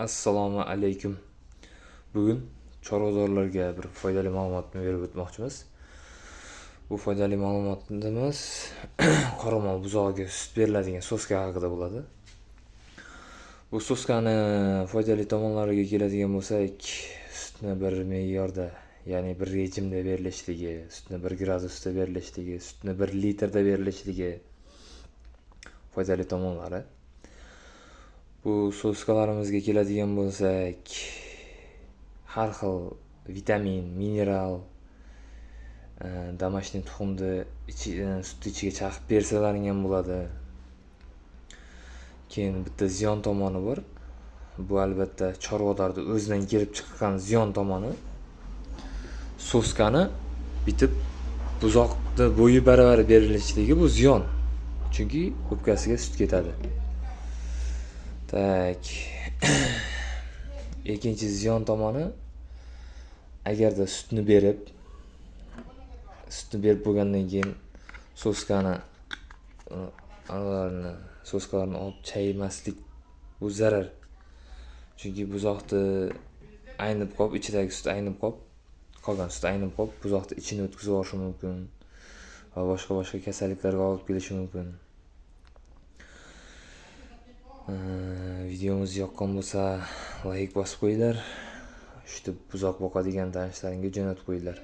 Assalomu alaykum. Bugun chorvadorlarga bir foydali ma'lumotni berib o'tmoqchimiz. Bu foydali ma'lumotimiz qoramol buzog'iga sut beriladigan soska haqida bo'ladi. Bu soskani foydali tomonlariga keladigan bo'lsak, sutni bir me'yorda, ya'ni bir rejimda berilishligi, sutni 1 gradusda berilishligi, sutni 1 litrda berilishligi foydali tomonlari. Bu soskalarimizga keladigan bo'lsak, har xil vitamin, mineral, damashniy tuxumni sut ichiga chaqib bersalaring ham bo'ladi. Keyin bitta ziyon tomoni bor. Bu albatta chorvadarning o'zidan kelib chiqqan ziyon tomoni. Soskani bitib buzoqni bo'yi baravar berilishligi bu ziyon. Chunki o'pkasiga sut ketadi. Tak. Ikkinchi ziyon tomoni, agarda sutni berib bo'lgandan keyin soskalarni olib chaymaslik bu zarar. Chunki buzoqni aynib qolib, ichidagi sut aynib qolib, qolgan sut aynib qolib, buzoqni ichini o'tkazib yuborishi mumkin va boshqa kasalliklarga olib kelishi mumkin. Videomiz yoqqan bo'lsa, like bosib qo'yinglar. Shu buzoq boqadigan tanishlaringga jo'natib qo'yinglar.